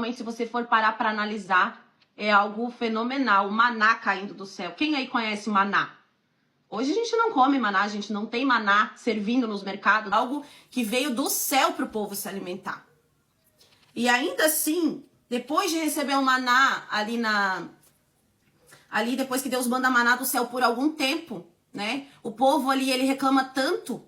realmente, se você for parar para analisar, é algo fenomenal. O maná caindo do céu. Quem aí conhece maná? Hoje a gente não come maná, a gente não tem maná servindo nos mercados. Algo que veio do céu para o povo se alimentar. E ainda assim, depois de receber o maná ali depois que Deus manda maná do céu por algum tempo, né? O povo ali, ele reclama tanto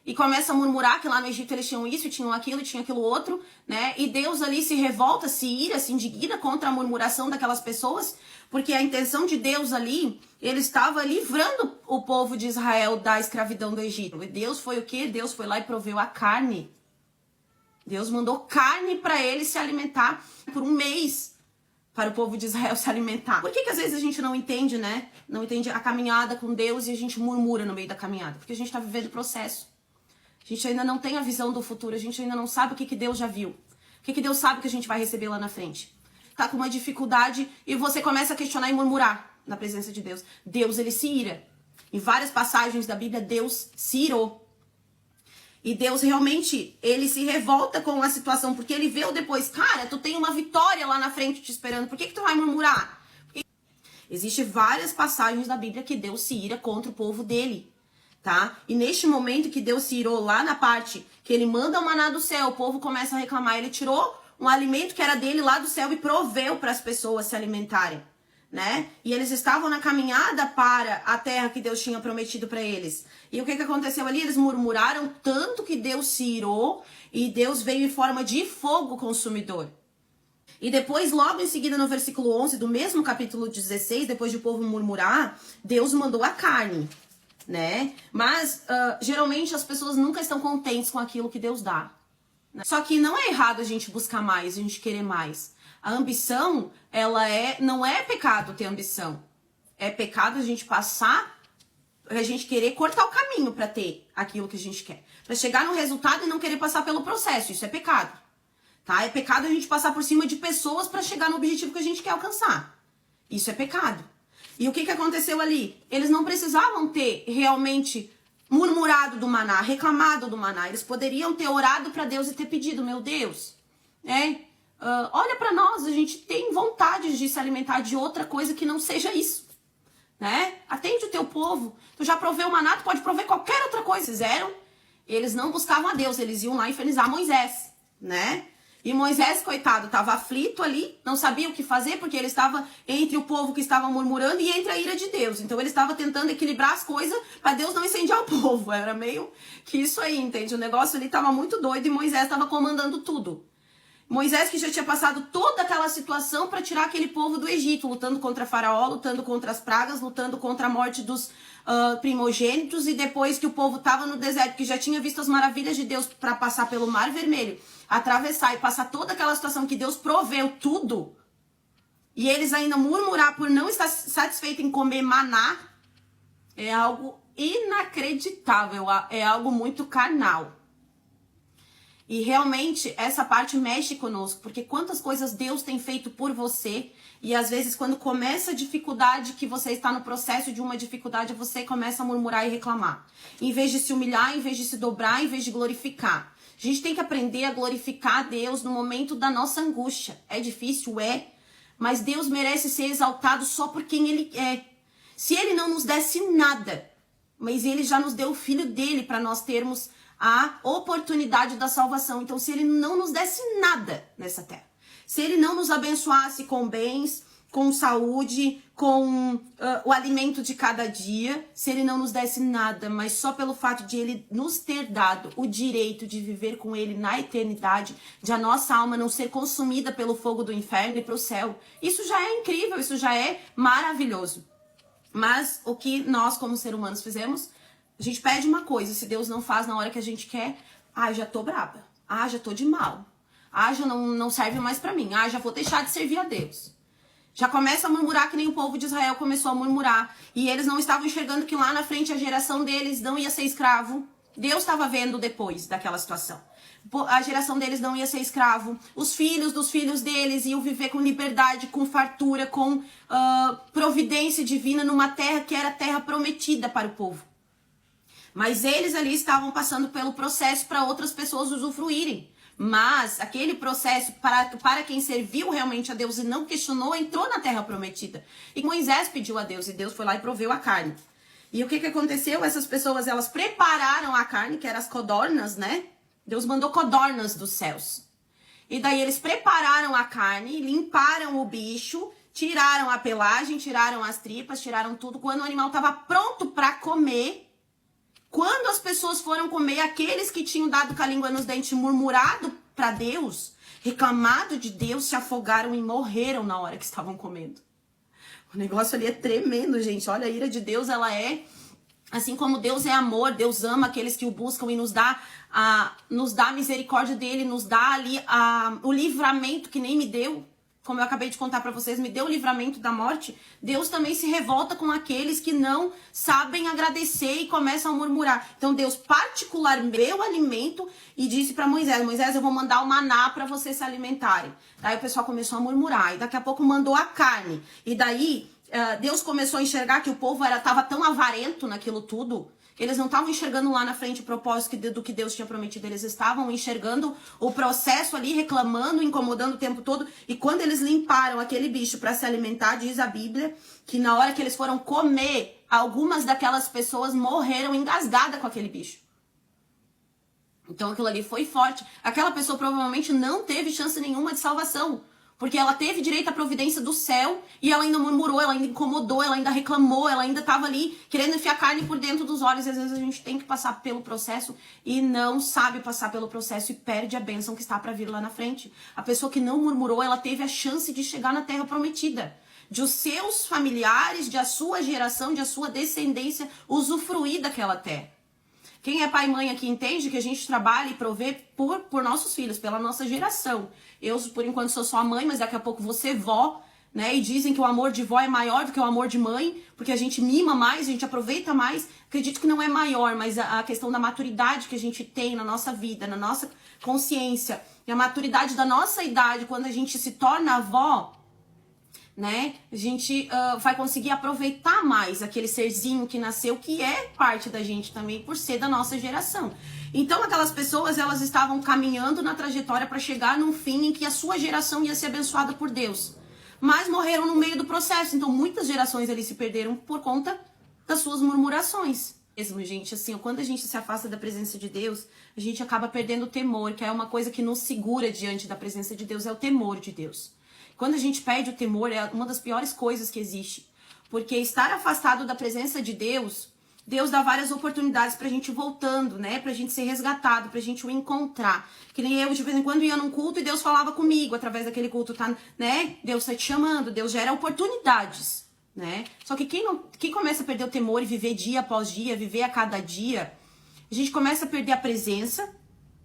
e começa a murmurar que lá no Egito eles tinham isso, tinham aquilo outro, né? E Deus ali se revolta, se ira, se indigna contra a murmuração daquelas pessoas, porque a intenção de Deus ali, ele estava livrando o povo de Israel da escravidão do Egito. E Deus foi o quê? Deus foi lá e proveu a carne. Deus mandou carne para eles se alimentar por um mês, para o povo de Israel se alimentar. Por que às vezes a gente não entende, né? Não entende a caminhada com Deus e a gente murmura no meio da caminhada? Porque a gente está vivendo o processo. A gente ainda não tem a visão do futuro, a gente ainda não sabe o que Deus já viu. O que Deus sabe que a gente vai receber lá na frente. Tá com uma dificuldade e você começa a questionar e murmurar na presença de Deus. Deus, ele se ira. Em várias passagens da Bíblia, Deus se irou. E Deus realmente, ele se revolta com a situação, porque ele vê depois, cara, tu tem uma vitória lá na frente te esperando, por que tu vai murmurar? Existem várias passagens da Bíblia que Deus se ira contra o povo dele, tá? E neste momento que Deus se irou lá na parte que ele manda o maná do céu, o povo começa a reclamar, ele tirou um alimento que era dele lá do céu e proveu para as pessoas se alimentarem, né? E eles estavam na caminhada para a terra que Deus tinha prometido para eles. E o que aconteceu ali? Eles murmuraram tanto que Deus se irou e Deus veio em forma de fogo consumidor. E depois, logo em seguida, no versículo 11 do mesmo capítulo 16, depois de o povo murmurar, Deus mandou a carne, né? Mas, geralmente, as pessoas nunca estão contentes com aquilo que Deus dá. Né? Só que não é errado a gente buscar mais, a gente querer mais. A ambição, não é pecado ter ambição. É pecado a gente a gente querer cortar o caminho para ter aquilo que a gente quer. Para chegar no resultado e não querer passar pelo processo. Isso é pecado. Tá? É pecado a gente passar por cima de pessoas para chegar no objetivo que a gente quer alcançar. Isso é pecado. E o que aconteceu ali? Eles não precisavam ter realmente murmurado do maná, reclamado do maná. Eles poderiam ter orado para Deus e ter pedido, meu Deus, né? Olha para nós, a gente tem vontade de se alimentar de outra coisa que não seja isso, né? Atende o teu povo. Tu já proveu o maná, tu pode prover qualquer outra coisa. Fizeram, eles não buscavam a Deus, eles iam lá infernizar Moisés, né? E Moisés, coitado, estava aflito ali, não sabia o que fazer, porque ele estava entre o povo que estava murmurando e entre a ira de Deus. Então ele estava tentando equilibrar as coisas para Deus não incendiar o povo. Era meio que isso aí, entende? O negócio ali estava muito doido e Moisés estava comandando tudo. Moisés que já tinha passado toda aquela situação para tirar aquele povo do Egito, lutando contra Faraó, lutando contra as pragas, lutando contra a morte dos primogênitos, e depois que o povo estava no deserto, que já tinha visto as maravilhas de Deus para passar pelo Mar Vermelho, atravessar e passar toda aquela situação que Deus proveu tudo, e eles ainda murmurar por não estar satisfeitos em comer maná, é algo inacreditável, é algo muito carnal. E realmente essa parte mexe conosco, porque quantas coisas Deus tem feito por você, e às vezes quando começa a dificuldade, que você está no processo de uma dificuldade, você começa a murmurar e reclamar. Em vez de se humilhar, em vez de se dobrar, em vez de glorificar. A gente tem que aprender a glorificar a Deus no momento da nossa angústia. É difícil, mas Deus merece ser exaltado só por quem Ele é. Se Ele não nos desse nada, mas Ele já nos deu o Filho dele para nós termos a oportunidade da salvação. Então, se Ele não nos desse nada nessa terra, se Ele não nos abençoasse com bens, com saúde, com o alimento de cada dia, se Ele não nos desse nada, mas só pelo fato de Ele nos ter dado o direito de viver com Ele na eternidade, de a nossa alma não ser consumida pelo fogo do inferno e para o céu, isso já é incrível, isso já é maravilhoso. Mas o que nós, como seres humanos, fizemos? A gente pede uma coisa, se Deus não faz na hora que a gente quer, já tô braba, já tô de mal, já não serve mais pra mim, já vou deixar de servir a Deus. Já começa a murmurar que nem o povo de Israel começou a murmurar, e eles não estavam enxergando que lá na frente a geração deles não ia ser escravo. Deus estava vendo depois daquela situação. A geração deles não ia ser escravo, os filhos dos filhos deles iam viver com liberdade, com fartura, com providência divina numa terra que era terra prometida para o povo. Mas eles ali estavam passando pelo processo para outras pessoas usufruírem. Mas aquele processo, para quem serviu realmente a Deus e não questionou, entrou na terra prometida. E Moisés pediu a Deus, e Deus foi lá e proveu a carne. E o que aconteceu? Essas pessoas, elas prepararam a carne, que eram as codornas, né? Deus mandou codornas dos céus. E daí eles prepararam a carne, limparam o bicho, tiraram a pelagem, tiraram as tripas, tiraram tudo. Quando o animal estava pronto para comer, quando as pessoas foram comer, aqueles que tinham dado com a língua nos dentes, murmurado para Deus, reclamado de Deus, se afogaram e morreram na hora que estavam comendo. O negócio ali é tremendo, gente. Olha, a ira de Deus, ela é... Assim como Deus é amor, Deus ama aqueles que o buscam e nos dá a misericórdia dele, nos dá ali o livramento que nem me deu. Como eu acabei de contar para vocês, me deu o livramento da morte. Deus também se revolta com aqueles que não sabem agradecer e começam a murmurar. Então Deus particular meu alimento e disse para Moisés, Moisés, eu vou mandar o maná para vocês se alimentarem. Daí o pessoal começou a murmurar e daqui a pouco mandou a carne. E daí Deus começou a enxergar que o povo estava tão avarento naquilo tudo. Eles não estavam enxergando lá na frente o propósito do que Deus tinha prometido. Eles estavam enxergando o processo ali, reclamando, incomodando o tempo todo. E quando eles limparam aquele bicho para se alimentar, diz a Bíblia, que na hora que eles foram comer, algumas daquelas pessoas morreram engasgadas com aquele bicho. Então aquilo ali foi forte. Aquela pessoa provavelmente não teve chance nenhuma de salvação. Porque ela teve direito à providência do céu e ela ainda murmurou, ela ainda incomodou, ela ainda reclamou, ela ainda estava ali querendo enfiar carne por dentro dos olhos. E às vezes a gente tem que passar pelo processo e não sabe passar pelo processo e perde a bênção que está para vir lá na frente. A pessoa que não murmurou, ela teve a chance de chegar na terra prometida. De os seus familiares, de a sua geração, de a sua descendência usufruir daquela terra. Quem é pai e mãe aqui entende que a gente trabalha e provê por nossos filhos, pela nossa geração. Eu, por enquanto, sou só mãe, mas daqui a pouco vou ser vó, né? E dizem que o amor de vó é maior do que o amor de mãe, porque a gente mima mais, a gente aproveita mais. Acredito que não é maior, mas a questão da maturidade que a gente tem na nossa vida, na nossa consciência, e a maturidade da nossa idade, quando a gente se torna avó, né? A gente vai conseguir aproveitar mais aquele serzinho que nasceu, que é parte da gente também, por ser da nossa geração. Então aquelas pessoas, elas estavam caminhando na trajetória para chegar num fim em que a sua geração ia ser abençoada por Deus. Mas morreram no meio do processo. Então muitas gerações ali se perderam por conta das suas murmurações. Mesmo, gente, assim, quando a gente se afasta da presença de Deus, a gente acaba perdendo o temor, que é uma coisa que nos segura diante da presença de Deus, é o temor de Deus. Quando a gente perde o temor, é uma das piores coisas que existe. Porque estar afastado da presença de Deus, Deus dá várias oportunidades pra gente ir voltando, né? Pra gente ser resgatado, pra gente o encontrar. Que nem eu, de vez em quando, ia num culto e Deus falava comigo através daquele culto, tá? Né? Deus tá te chamando, Deus gera oportunidades, né? Só que quem começa a perder o temor e viver dia após dia, viver a cada dia, a gente começa a perder a presença,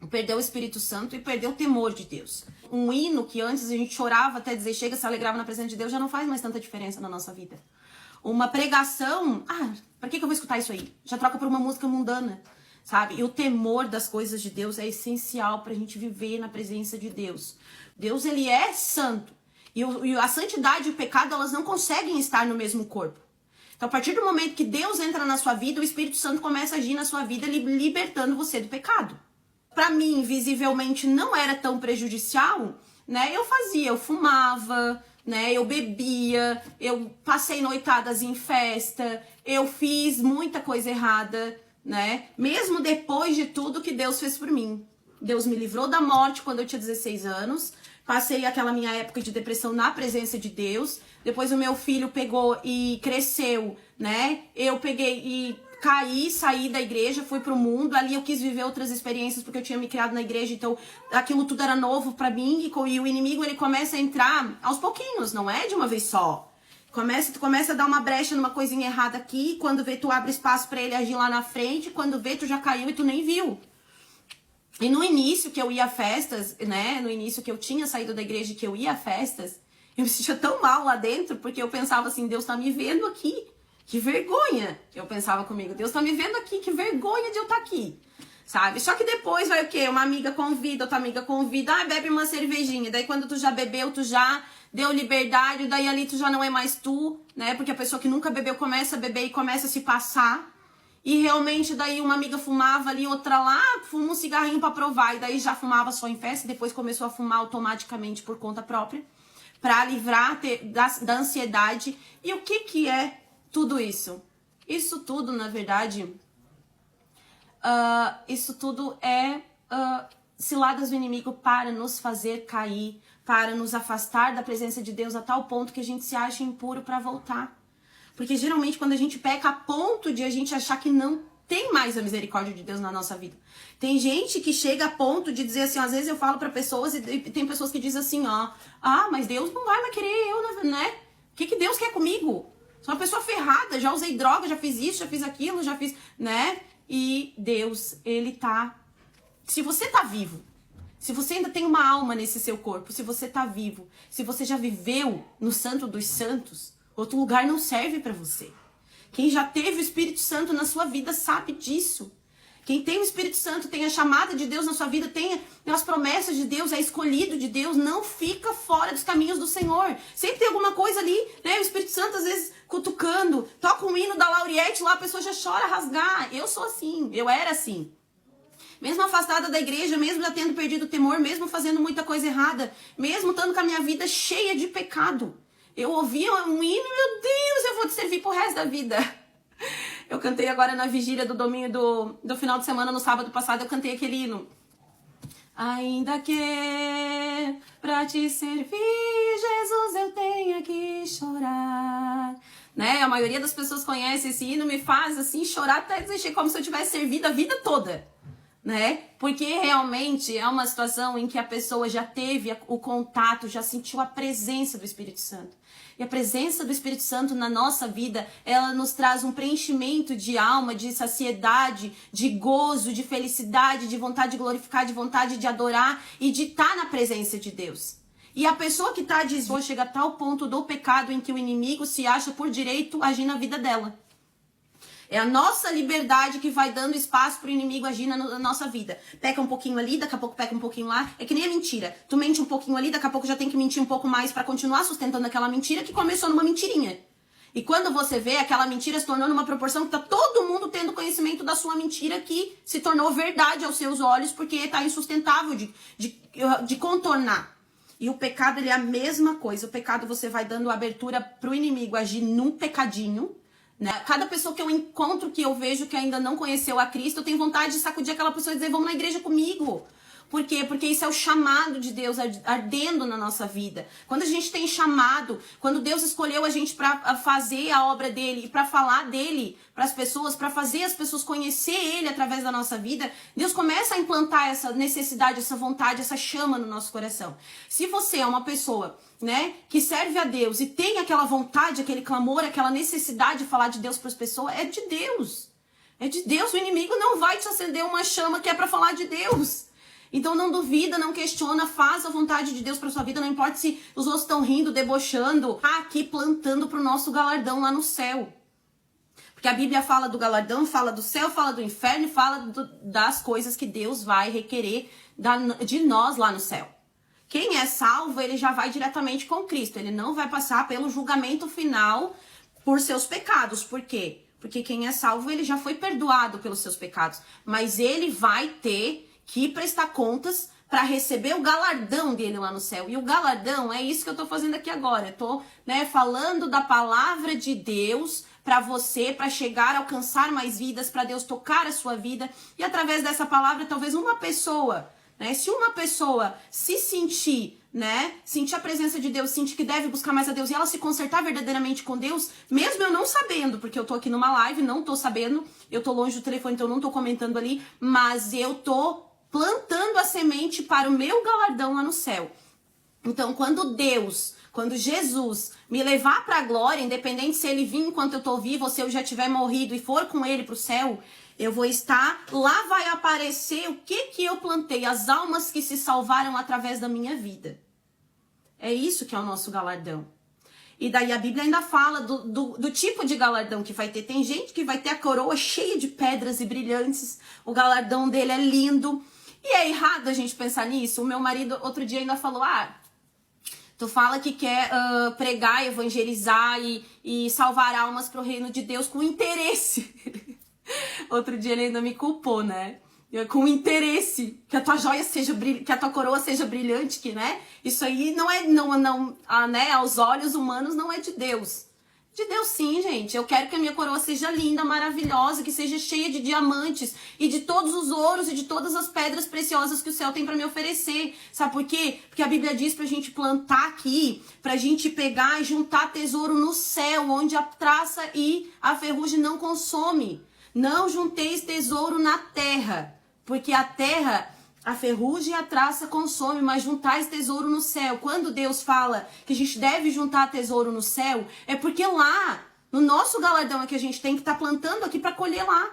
perder o Espírito Santo e perder o temor de Deus. Um hino que antes a gente chorava até dizer chega, se alegrava na presença de Deus, já não faz mais tanta diferença na nossa vida. Uma pregação, pra que eu vou escutar isso aí? Já troca por uma música mundana, sabe? E o temor das coisas de Deus é essencial pra gente viver na presença de Deus. Deus, ele é santo. E a santidade e o pecado, elas não conseguem estar no mesmo corpo. Então, a partir do momento que Deus entra na sua vida, o Espírito Santo começa a agir na sua vida, libertando você do pecado. Pra mim, visivelmente, não era tão prejudicial, né? Eu fumava, né? Eu bebia, eu passei noitadas em festa, eu fiz muita coisa errada, né? Mesmo depois de tudo que Deus fez por mim. Deus me livrou da morte quando eu tinha 16 anos, passei aquela minha época de depressão na presença de Deus, depois o meu filho pegou e cresceu, né? Eu peguei e caí, saí da igreja, fui pro mundo, ali eu quis viver outras experiências porque eu tinha me criado na igreja, então aquilo tudo era novo pra mim e o inimigo ele começa a entrar aos pouquinhos, não é de uma vez só. Tu começa a dar uma brecha numa coisinha errada aqui, quando vê tu abre espaço pra ele agir lá na frente, quando vê tu já caiu e tu nem viu. E no início que eu ia a festas, né, no início que eu tinha saído da igreja e que eu ia a festas, eu me sentia tão mal lá dentro, porque eu pensava assim, Deus tá me vendo aqui. Que vergonha, eu pensava comigo. Deus tá me vendo aqui, que vergonha de eu estar aqui, sabe? Só que depois vai o quê? Uma amiga convida, outra amiga convida, bebe uma cervejinha. Daí quando tu já bebeu, tu já deu liberdade, daí ali tu já não é mais tu, né? Porque a pessoa que nunca bebeu começa a beber e começa a se passar. e realmente daí uma amiga fumava ali, outra lá, fuma um cigarrinho pra provar, e daí já fumava só em festa, e depois começou a fumar automaticamente por conta própria, pra livrar da ansiedade. E o que é tudo isso? Isso tudo, na verdade, isso tudo é ciladas do inimigo para nos fazer cair, para nos afastar da presença de Deus a tal ponto que a gente se acha impuro para voltar. Porque geralmente quando a gente peca a ponto de a gente achar que não tem mais a misericórdia de Deus na nossa vida. Tem gente que chega a ponto de dizer assim, às vezes eu falo para pessoas e tem pessoas que dizem assim, mas Deus não vai mais querer eu, né? O que Deus quer comigo? Sou uma pessoa ferrada, já usei droga, já fiz isso, já fiz aquilo, já fiz, né? E Deus, ele tá... Se você tá vivo, se você ainda tem uma alma nesse seu corpo, se você tá vivo, se você já viveu no Santo dos Santos, outro lugar não serve para você. Quem já teve o Espírito Santo na sua vida sabe disso. Quem tem o Espírito Santo, tem a chamada de Deus na sua vida, tem as promessas de Deus, é escolhido de Deus, não fica fora dos caminhos do Senhor. Sempre tem alguma coisa ali, né? O Espírito Santo às vezes cutucando, toca um hino da Lauriette lá, a pessoa já chora a rasgar. Eu sou assim, eu era assim. Mesmo afastada da igreja, mesmo já tendo perdido o temor, mesmo fazendo muita coisa errada, mesmo estando com a minha vida cheia de pecado. Eu ouvia um hino e, meu Deus, eu vou te servir pro resto da vida. Eu cantei agora na vigília do domingo, do final de semana, no sábado passado, eu cantei aquele hino. Ainda que pra te servir, Jesus, eu tenha que chorar. Né? A maioria das pessoas conhece esse hino, me faz assim chorar até desistir, como se eu tivesse servido a vida toda. Né? Porque realmente é uma situação em que a pessoa já teve o contato, já sentiu a presença do Espírito Santo. E a presença do Espírito Santo na nossa vida, ela nos traz um preenchimento de alma, de saciedade, de gozo, de felicidade, de vontade de glorificar, de vontade de adorar e de estar na presença de Deus. E a pessoa que está desviada chega a tal ponto do pecado em que o inimigo se acha por direito agir na vida dela. É a nossa liberdade que vai dando espaço pro inimigo agir na nossa vida. Peca um pouquinho ali, daqui a pouco peca um pouquinho lá. É que nem a mentira. Tu mente um pouquinho ali, daqui a pouco já tem que mentir um pouco mais pra continuar sustentando aquela mentira que começou numa mentirinha. E quando você vê, aquela mentira se tornou numa proporção que tá todo mundo tendo conhecimento da sua mentira, que se tornou verdade aos seus olhos, porque tá insustentável de contornar. E o pecado, ele é a mesma coisa. O pecado, você vai dando abertura pro inimigo agir num pecadinho, né? Cada pessoa que eu encontro, que eu vejo que ainda não conheceu a Cristo, eu tenho vontade de sacudir aquela pessoa e dizer, vamos na igreja comigo. Por quê? Porque isso é o chamado de Deus ardendo na nossa vida. Quando a gente tem chamado, quando Deus escolheu a gente para fazer a obra dele e para falar dele para as pessoas, para fazer as pessoas conhecer ele através da nossa vida, Deus começa a implantar essa necessidade, essa vontade, essa chama no nosso coração. Se você é uma pessoa, né, que serve a Deus e tem aquela vontade, aquele clamor, aquela necessidade de falar de Deus para as pessoas, é de Deus. É de Deus. O inimigo não vai te acender uma chama que é para falar de Deus. Então não duvida, não questiona, faz a vontade de Deus para sua vida, não importa se os outros estão rindo, debochando, tá aqui plantando pro nosso galardão lá no céu. Porque a Bíblia fala do galardão, fala do céu, fala do inferno, fala das coisas que Deus vai requerer de nós lá no céu. Quem é salvo, ele já vai diretamente com Cristo, ele não vai passar pelo julgamento final por seus pecados. Por quê? Porque quem é salvo, ele já foi perdoado pelos seus pecados, mas ele vai ter que prestar contas para receber o galardão dele lá no céu. E o galardão é isso que eu tô fazendo aqui agora. Eu tô, né, falando da palavra de Deus para você, para chegar a alcançar mais vidas, para Deus tocar a sua vida. E através dessa palavra, talvez uma pessoa, né, se uma pessoa se sentir, né, sentir a presença de Deus, sentir que deve buscar mais a Deus e ela se consertar verdadeiramente com Deus, mesmo eu não sabendo, porque eu tô aqui numa live, não tô sabendo, eu tô longe do telefone, então eu não tô comentando ali, mas eu tô plantando a semente para o meu galardão lá no céu. Então, quando Jesus me levar para a glória, independente se ele vir enquanto eu estou vivo ou se eu já tiver morrido e for com ele para o céu, eu vou estar, lá vai aparecer o que eu plantei, as almas que se salvaram através da minha vida. É isso que é o nosso galardão. E daí a Bíblia ainda fala do tipo de galardão que vai ter. Tem gente que vai ter a coroa cheia de pedras e brilhantes, o galardão dele é lindo. E é errado a gente pensar nisso. O meu marido outro dia ainda falou, tu fala que quer pregar, evangelizar e salvar almas para o reino de Deus com interesse. Outro dia ele ainda me culpou, né? Com interesse, que a tua joia seja que a tua coroa seja brilhante, que, né? Isso aí né? Aos olhos humanos não é de Deus. De Deus sim, gente. Eu quero que a minha coroa seja linda, maravilhosa, que seja cheia de diamantes e de todos os ouros e de todas as pedras preciosas que o céu tem para me oferecer. Sabe por quê? Porque a Bíblia diz pra gente plantar aqui, pra gente pegar e juntar tesouro no céu, onde a traça e a ferrugem não consome. Não junteis tesouro na terra, porque a terra, a ferrugem e a traça consome, mas juntais tesouro no céu. Quando Deus fala que a gente deve juntar tesouro no céu, é porque lá, no nosso galardão, é que a gente tem que estar plantando aqui para colher lá.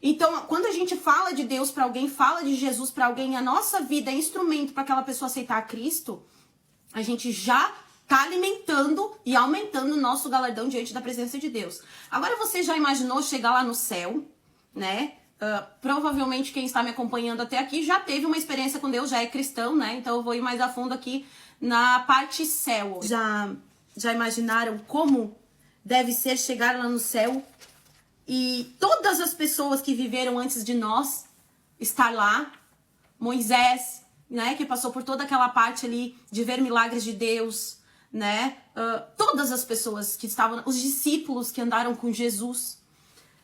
Então, quando a gente fala de Deus para alguém, fala de Jesus para alguém, a nossa vida é instrumento para aquela pessoa aceitar a Cristo, a gente já está alimentando e aumentando o nosso galardão diante da presença de Deus. Agora, você já imaginou chegar lá no céu, né? Provavelmente quem está me acompanhando até aqui já teve uma experiência com Deus, já é cristão, né? Então eu vou ir mais a fundo aqui na parte céu. Já imaginaram como deve ser chegar lá no céu e todas as pessoas que viveram antes de nós estar lá? Moisés, né? Que passou por toda aquela parte ali de ver milagres de Deus, né? Todas as pessoas que estavam, os discípulos que andaram com Jesus.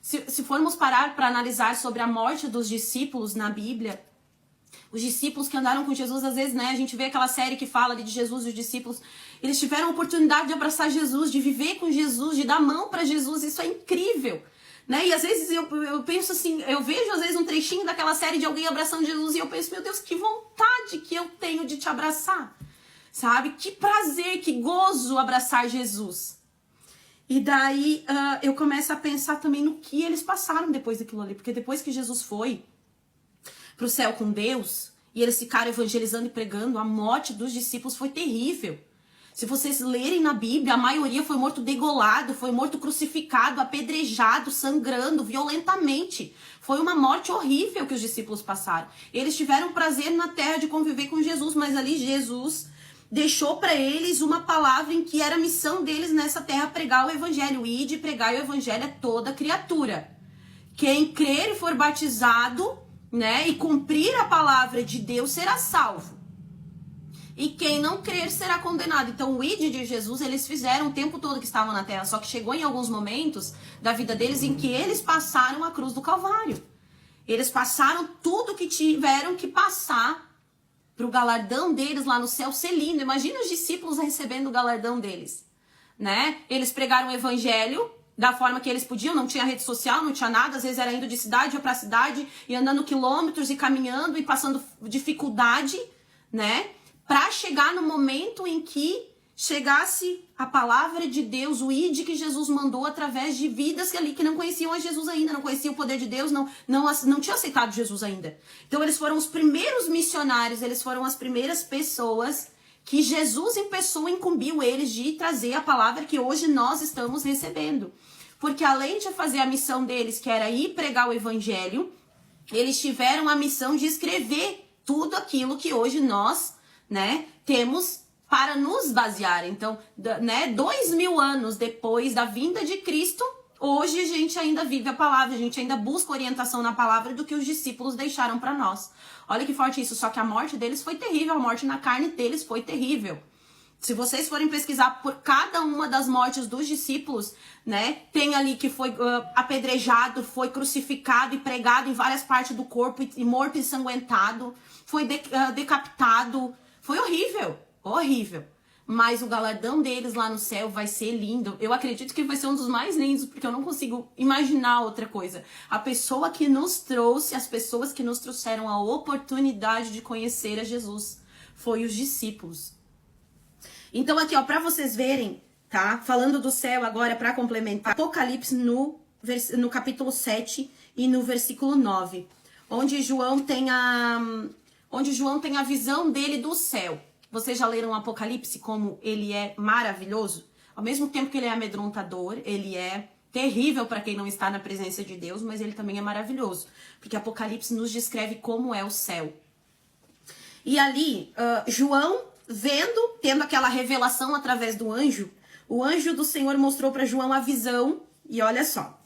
Se formos parar para analisar sobre a morte dos discípulos na Bíblia, os discípulos que andaram com Jesus, às vezes, né, a gente vê aquela série que fala ali de Jesus e os discípulos, eles tiveram a oportunidade de abraçar Jesus, de viver com Jesus, de dar mão para Jesus, isso é incrível, né? E às vezes eu penso assim, eu vejo às vezes um trechinho daquela série de alguém abraçando Jesus e eu penso, meu Deus, que vontade que eu tenho de te abraçar, sabe? Que prazer, que gozo abraçar Jesus. E daí eu começo a pensar também no que eles passaram depois daquilo ali. Porque depois que Jesus foi pro céu com Deus, e eles ficaram evangelizando e pregando, a morte dos discípulos foi terrível. Se vocês lerem na Bíblia, a maioria foi morto degolado, foi morto crucificado, apedrejado, sangrando violentamente. Foi uma morte horrível que os discípulos passaram. Eles tiveram prazer na terra de conviver com Jesus, mas ali Jesus deixou para eles uma palavra em que era a missão deles nessa terra, pregar o evangelho. Ide, pregar o evangelho a toda criatura. Quem crer e for batizado, né, e cumprir a palavra de Deus será salvo. E quem não crer será condenado. Então o ide de Jesus eles fizeram o tempo todo que estavam na terra, só que chegou em alguns momentos da vida deles em que eles passaram a cruz do Calvário. Eles passaram tudo que tiveram que passar para o galardão deles lá no céu ser lindo. Imagina os discípulos recebendo o galardão deles, né? Eles pregaram o evangelho da forma que eles podiam, não tinha rede social, não tinha nada, às vezes era indo de cidade para cidade e andando quilômetros e caminhando e passando dificuldade, né? Para chegar no momento em que chegasse a palavra de Deus, o ide que Jesus mandou através de vidas ali que não conheciam a Jesus ainda, não conheciam o poder de Deus, não tinham aceitado Jesus ainda. Então eles foram os primeiros missionários, eles foram as primeiras pessoas que Jesus em pessoa incumbiu eles de trazer a palavra que hoje nós estamos recebendo. Porque além de fazer a missão deles, que era ir pregar o evangelho, eles tiveram a missão de escrever tudo aquilo que hoje nós, né, temos para nos basear. Então, né, 2000 anos depois da vinda de Cristo, hoje a gente ainda vive a palavra, a gente ainda busca orientação na palavra do que os discípulos deixaram para nós. Olha que forte isso, só que a morte deles foi terrível, a morte na carne deles foi terrível. Se vocês forem pesquisar por cada uma das mortes dos discípulos, né, tem ali que foi apedrejado, foi crucificado e pregado em várias partes do corpo, e morto e ensanguentado, foi decapitado, foi horrível. Horrível. Mas o galardão deles lá no céu vai ser lindo. Eu acredito que vai ser um dos mais lindos, porque eu não consigo imaginar outra coisa. A pessoa que nos trouxe, as pessoas que nos trouxeram a oportunidade de conhecer a Jesus, foi os discípulos. Então aqui, ó, para vocês verem, tá? Falando do céu agora para complementar, Apocalipse no capítulo 7 e no versículo 9, onde João tem a visão dele do céu. Vocês já leram o Apocalipse, como ele é maravilhoso? Ao mesmo tempo que ele é amedrontador, ele é terrível para quem não está na presença de Deus, mas ele também é maravilhoso. Porque Apocalipse nos descreve como é o céu. E ali, João, tendo aquela revelação através do anjo, o anjo do Senhor mostrou para João a visão. E olha só.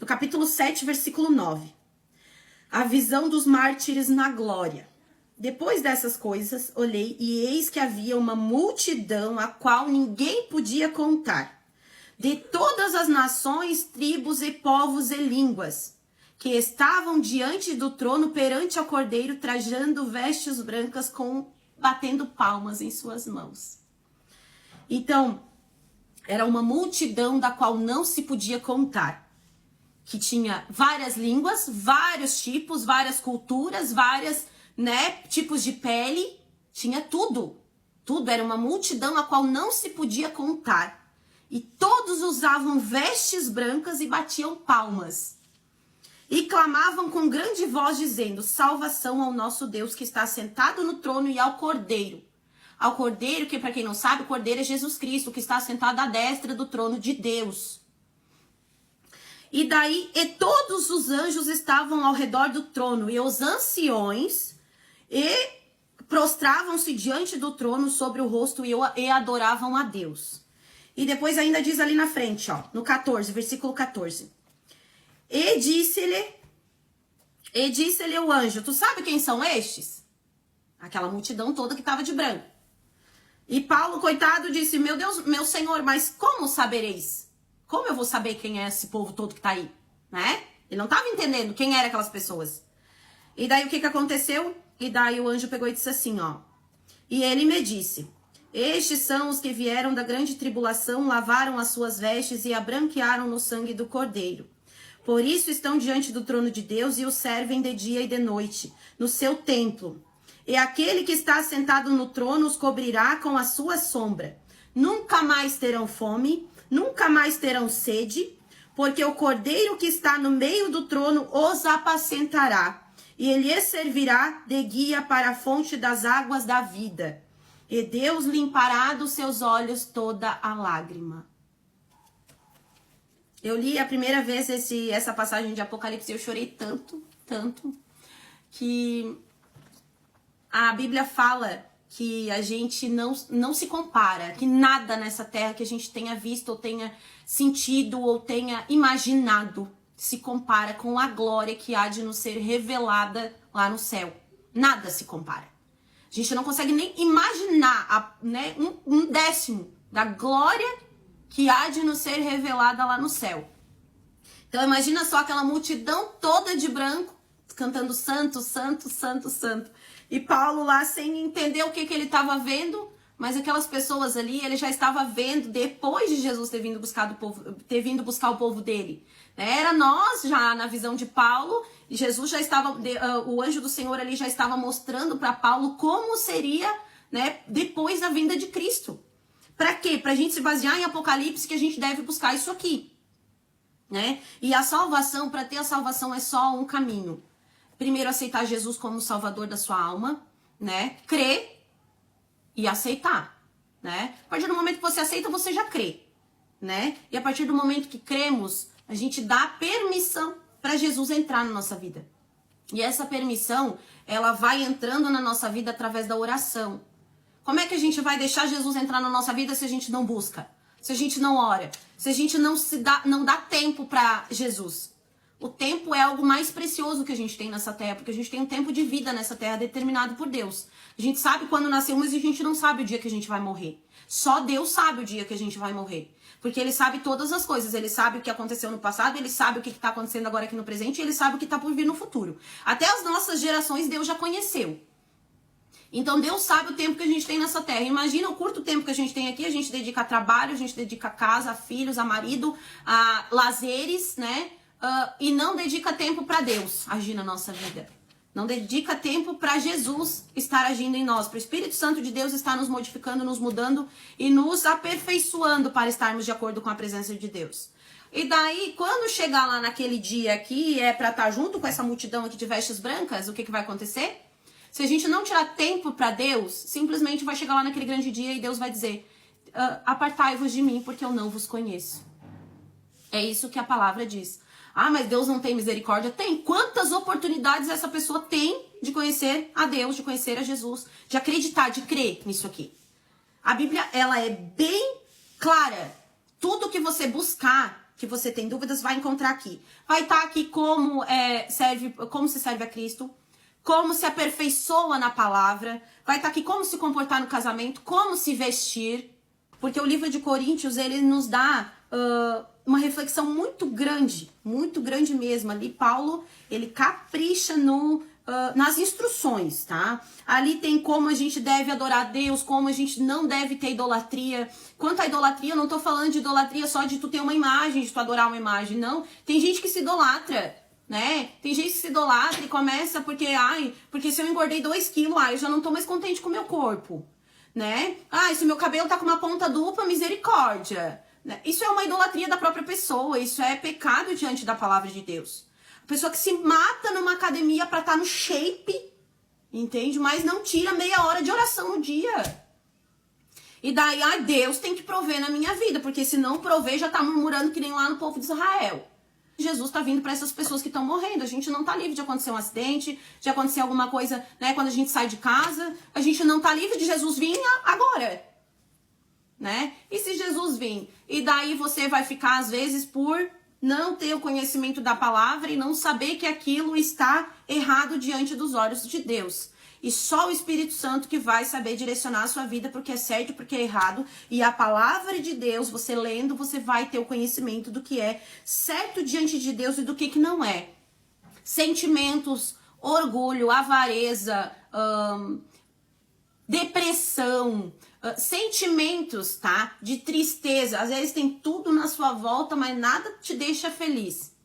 No capítulo 7, versículo 9. A visão dos mártires na glória. Depois dessas coisas, olhei e eis que havia uma multidão a qual ninguém podia contar, de todas as nações, tribos e povos e línguas, que estavam diante do trono perante o Cordeiro, trajando vestes brancas, batendo palmas em suas mãos. Então, era uma multidão da qual não se podia contar, que tinha várias línguas, vários tipos, várias culturas, tipos de pele, tinha tudo. Tudo, era uma multidão a qual não se podia contar. E todos usavam vestes brancas e batiam palmas. E clamavam com grande voz, dizendo: salvação ao nosso Deus que está sentado no trono e ao Cordeiro. Ao Cordeiro, que para quem não sabe, o Cordeiro é Jesus Cristo, que está sentado à destra do trono de Deus. E todos os anjos estavam ao redor do trono, e os anciões prostravam-se diante do trono sobre o rosto e adoravam a Deus. E depois ainda diz ali na frente, ó, no 14, versículo 14. E disse-lhe o anjo: tu sabe quem são estes? Aquela multidão toda que estava de branco. E Paulo, coitado, disse: meu Deus, meu Senhor, mas como sabereis? Como eu vou saber quem é esse povo todo que tá aí? Né? Ele não estava entendendo quem eram aquelas pessoas. E daí o que aconteceu? E daí o anjo pegou e disse assim, ó. E ele me disse: estes são os que vieram da grande tribulação, lavaram as suas vestes e a branquearam no sangue do Cordeiro. Por isso estão diante do trono de Deus e o servem de dia e de noite, no seu templo. E aquele que está sentado no trono os cobrirá com a sua sombra. Nunca mais terão fome, nunca mais terão sede, porque o Cordeiro que está no meio do trono os apacentará. E ele lhes servirá de guia para a fonte das águas da vida. E Deus limpará dos seus olhos toda a lágrima. Eu li a primeira vez essa passagem de Apocalipse e eu chorei tanto, que a Bíblia fala que a gente não se compara, que nada nessa terra que a gente tenha visto, ou tenha sentido, ou tenha imaginado, se compara com a glória que há de nos ser revelada lá no céu. Nada se compara. A gente não consegue nem imaginar um décimo da glória que há de nos ser revelada lá no céu. Então imagina só aquela multidão toda de branco, cantando santo, santo, santo, santo. E Paulo lá sem entender o que ele estava vendo, mas aquelas pessoas ali, ele já estava vendo depois de Jesus ter vindo buscar o povo dele. Era nós já na visão de Paulo, e Jesus já estava, o anjo do Senhor ali já estava mostrando para Paulo como seria, depois da vinda de Cristo. Para quê? Para a gente se basear em Apocalipse, que a gente deve buscar isso aqui. E a salvação, para ter a salvação é só um caminho. Primeiro, aceitar Jesus como Salvador da sua alma, crer e aceitar, A partir do momento que você aceita, você já crê, E a partir do momento que cremos, a gente dá permissão para Jesus entrar na nossa vida. E essa permissão, ela vai entrando na nossa vida através da oração. Como é que a gente vai deixar Jesus entrar na nossa vida se a gente não busca? Se a gente não ora? Se a gente não dá tempo para Jesus? O tempo é algo mais precioso que a gente tem nessa terra, porque a gente tem um tempo de vida nessa terra determinado por Deus. A gente sabe quando nascemos, mas a gente não sabe o dia que a gente vai morrer. Só Deus sabe o dia que a gente vai morrer. Porque Ele sabe todas as coisas. Ele sabe o que aconteceu no passado, Ele sabe o que está acontecendo agora aqui no presente, e Ele sabe o que está por vir no futuro. Até as nossas gerações Deus já conheceu. Então Deus sabe o tempo que a gente tem nessa terra. Imagina o curto tempo que a gente tem aqui, a gente dedica a trabalho, a gente dedica a casa, a filhos, a marido, a lazeres, e não dedica tempo para Deus agir na nossa vida. Não dedica tempo para Jesus estar agindo em nós, para o Espírito Santo de Deus estar nos modificando, nos mudando e nos aperfeiçoando para estarmos de acordo com a presença de Deus. E daí, quando chegar lá naquele dia aqui, para estar junto com essa multidão aqui de vestes brancas, o que vai acontecer? Se a gente não tirar tempo para Deus, simplesmente vai chegar lá naquele grande dia e Deus vai dizer: apartai-vos de mim, porque eu não vos conheço. É isso que a palavra diz. Ah, mas Deus não tem misericórdia? Tem. Quantas oportunidades essa pessoa tem de conhecer a Deus, de conhecer a Jesus, de acreditar, de crer nisso aqui? A Bíblia, ela é bem clara. Tudo que você buscar, que você tem dúvidas, vai encontrar aqui. Vai estar aqui como se serve a Cristo, como se aperfeiçoa na palavra, vai estar aqui como se comportar no casamento, como se vestir, porque o livro de Coríntios, ele nos dá uma reflexão muito grande mesmo. Ali Paulo, ele capricha nas instruções, tá? Ali tem como a gente deve adorar a Deus, como a gente não deve ter idolatria. Quanto à idolatria, eu não tô falando de idolatria só de tu ter uma imagem, de tu adorar uma imagem, não. Tem gente que se idolatra, né? Tem gente que se idolatra e começa porque se eu engordei 2 quilos, eu já não tô mais contente com o meu corpo, né? Se meu cabelo tá com uma ponta dupla, misericórdia. Isso é uma idolatria da própria pessoa, isso é pecado diante da palavra de Deus. Pessoa que se mata numa academia pra estar no shape, entende? Mas não tira meia hora de oração no dia. E daí, Deus tem que prover na minha vida, porque se não prover, já tá murmurando que nem lá no povo de Israel. Jesus tá vindo pra essas pessoas que estão morrendo. A gente não tá livre de acontecer um acidente, de acontecer alguma coisa, né? Quando a gente sai de casa, a gente não tá livre de Jesus vir agora, né? E se Jesus vir? E daí você vai ficar, às vezes, por não ter o conhecimento da palavra e não saber que aquilo está errado diante dos olhos de Deus. E só o Espírito Santo que vai saber direcionar a sua vida porque é certo e porque é errado. E a palavra de Deus, você lendo, você vai ter o conhecimento do que é certo diante de Deus e do que não é. Sentimentos, orgulho, avareza, depressão, sentimentos, tá? De tristeza. Às vezes tem tudo na sua volta, mas nada te deixa feliz.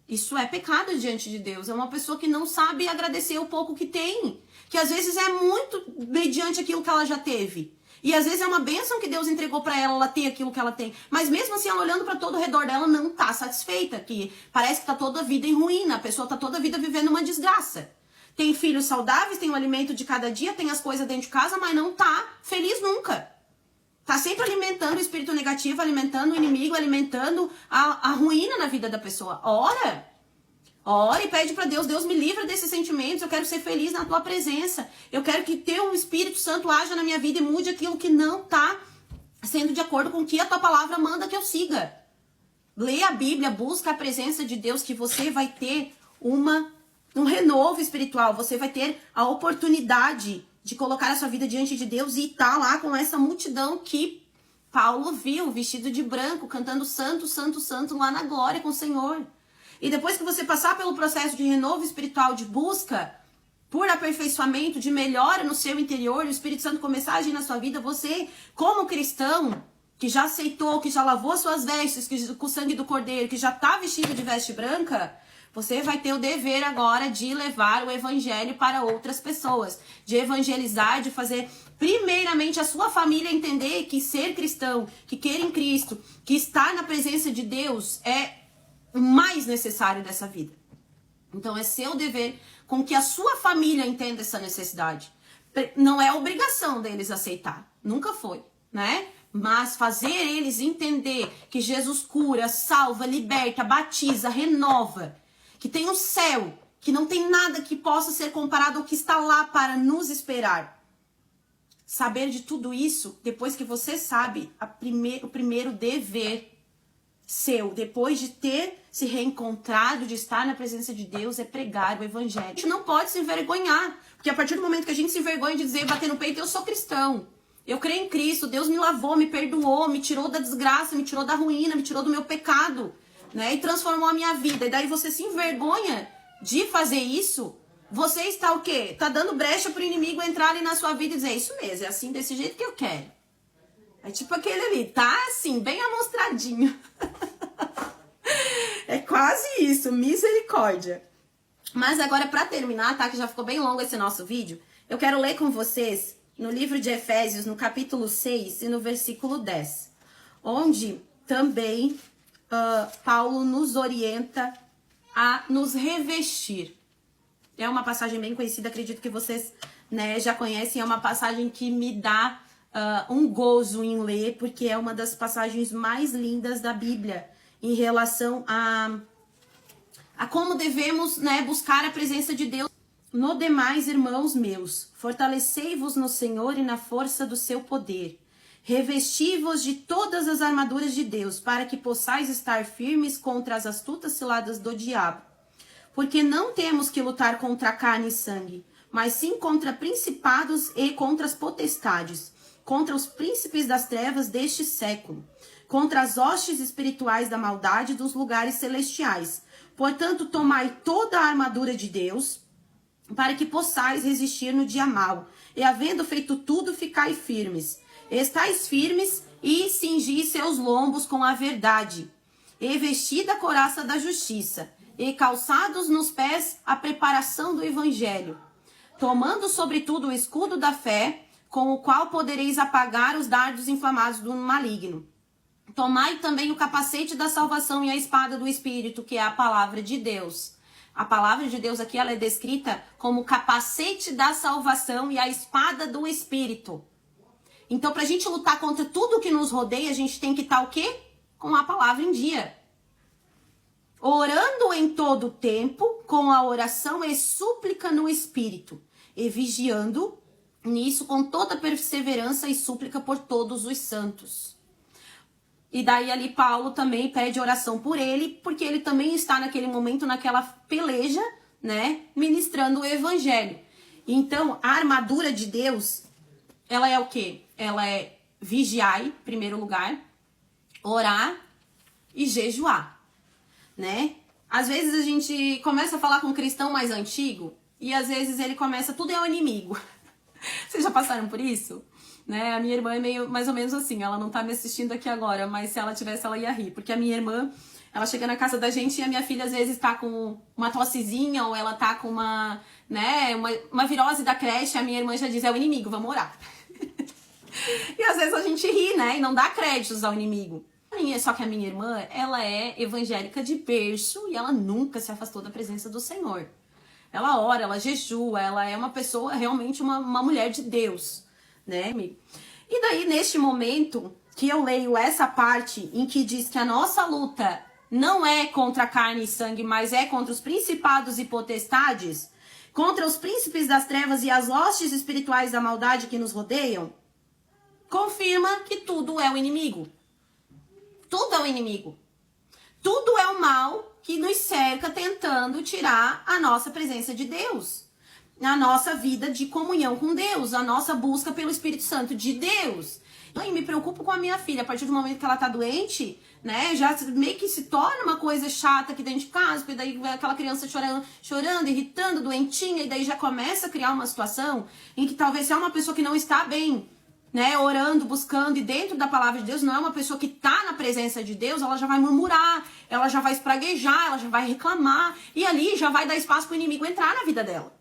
Isso é pecado diante de Deus. É uma pessoa que não sabe agradecer o pouco que tem. Que às vezes é muito mediante aquilo que ela já teve. E às vezes é uma bênção que Deus entregou pra ela ter aquilo que ela tem. Mas mesmo assim, ela olhando pra todo o redor dela, não tá satisfeita. Que parece que tá toda a vida em ruína. A pessoa tá toda a vida vivendo uma desgraça. Tem filhos saudáveis, tem o alimento de cada dia, tem as coisas dentro de casa, mas não tá feliz nunca. Tá sempre alimentando o espírito negativo, alimentando o inimigo, alimentando a ruína na vida da pessoa. Ora e pede pra Deus, Deus me livra desses sentimentos, eu quero ser feliz na tua presença. Eu quero que teu Espírito Santo haja na minha vida e mude aquilo que não tá sendo de acordo com o que a tua palavra manda que eu siga. Lê a Bíblia, busca a presença de Deus, que você vai ter um renovo espiritual, você vai ter a oportunidade de colocar a sua vida diante de Deus e estar lá com essa multidão que Paulo viu, vestido de branco, cantando santo, santo, santo, lá na glória com o Senhor. E depois que você passar pelo processo de renovo espiritual, de busca por aperfeiçoamento, de melhora no seu interior, e o Espírito Santo começar a agir na sua vida, você, como cristão, que já aceitou, que já lavou suas vestes com o sangue do Cordeiro, que já está vestido de veste branca, você vai ter o dever agora de levar o evangelho para outras pessoas, de evangelizar, de fazer primeiramente a sua família entender que ser cristão, que quer em Cristo, que estar na presença de Deus é o mais necessário dessa vida. Então é seu dever com que a sua família entenda essa necessidade. Não é obrigação deles aceitar, nunca foi, né? Mas fazer eles entender que Jesus cura, salva, liberta, batiza, renova, que tem um céu, que não tem nada que possa ser comparado ao que está lá para nos esperar. Saber de tudo isso, depois que você sabe, o primeiro dever seu, depois de ter se reencontrado, de estar na presença de Deus, é pregar o evangelho. A gente não pode se envergonhar, porque a partir do momento que a gente se envergonha de dizer, bater no peito, eu sou cristão, eu creio em Cristo, Deus me lavou, me perdoou, me tirou da desgraça, me tirou da ruína, me tirou do meu pecado, né, e transformou a minha vida. E daí você se envergonha de fazer isso, você está o quê? Tá dando brecha pro inimigo entrar ali na sua vida e dizer, isso mesmo, é assim, desse jeito que eu quero. É tipo aquele ali, tá assim, bem amostradinho. É quase isso, misericórdia. Mas agora, pra terminar, tá, que já ficou bem longo esse nosso vídeo, eu quero ler com vocês no livro de Efésios, no capítulo 6 e no versículo 10, onde também Paulo nos orienta a nos revestir. É uma passagem bem conhecida, acredito que vocês, né, já conhecem, é uma passagem que me dá um gozo em ler, porque é uma das passagens mais lindas da Bíblia em relação a como devemos, né, buscar a presença de Deus. No demais, irmãos meus, fortalecei-vos no Senhor e na força do seu poder. Revesti-vos de todas as armaduras de Deus, para que possais estar firmes contra as astutas ciladas do diabo. Porque não temos que lutar contra carne e sangue, mas sim contra principados e contra as potestades, contra os príncipes das trevas deste século, contra as hostes espirituais da maldade dos lugares celestiais. Portanto, tomai toda a armadura de Deus, para que possais resistir no dia mau, e havendo feito tudo, ficai firmes. Estais firmes e cingi seus lombos com a verdade, e vestida a couraça da justiça, e calçados nos pés a preparação do evangelho, tomando sobretudo o escudo da fé, com o qual podereis apagar os dardos inflamados do maligno. Tomai também o capacete da salvação e a espada do Espírito, que é a palavra de Deus. A palavra de Deus aqui ela é descrita como o capacete da salvação e a espada do Espírito. Então, para a gente lutar contra tudo que nos rodeia, a gente tem que estar o quê? Com a palavra em dia. Orando em todo o tempo, com a oração e súplica no Espírito, e vigiando nisso com toda perseverança e súplica por todos os santos. E daí ali Paulo também pede oração por ele, porque ele também está naquele momento, naquela peleja, né, ministrando o evangelho. Então, a armadura de Deus, ela é o quê? Ela é vigiar, em primeiro lugar, orar e jejuar, né? Às vezes a gente começa a falar com um cristão mais antigo e às vezes ele começa, tudo é o inimigo. Vocês já passaram por isso? Né? A minha irmã é meio mais ou menos assim, ela não tá me assistindo aqui agora, mas se ela tivesse, ela ia rir. Porque a minha irmã, ela chega na casa da gente e a minha filha às vezes tá com uma tossezinha ou ela tá com uma, né, uma virose da creche, a minha irmã já diz, é o inimigo, vamos orar. E às vezes a gente ri, né, e não dá créditos ao inimigo. Só que a minha irmã, ela é evangélica de berço e ela nunca se afastou da presença do Senhor. Ela ora, ela jejua, ela é uma pessoa, realmente uma mulher de Deus, né? E daí, neste momento que eu leio essa parte em que diz que a nossa luta não é contra carne e sangue, mas é contra os principados e potestades, contra os príncipes das trevas e as hostes espirituais da maldade que nos rodeiam, confirma que tudo é o inimigo. Tudo é o inimigo. Tudo é o mal que nos cerca tentando tirar a nossa presença de Deus, a nossa vida de comunhão com Deus, a nossa busca pelo Espírito Santo de Deus. E me preocupo com a minha filha, a partir do momento que ela tá doente, né, já meio que se torna uma coisa chata aqui dentro de casa, porque daí vai aquela criança chorando, irritando, doentinha, e daí já começa a criar uma situação em que talvez se é uma pessoa que não está bem, né, orando, buscando, e dentro da palavra de Deus, não é uma pessoa que tá na presença de Deus, ela já vai murmurar, ela já vai espraguejar, ela já vai reclamar, e ali já vai dar espaço pro inimigo entrar na vida dela.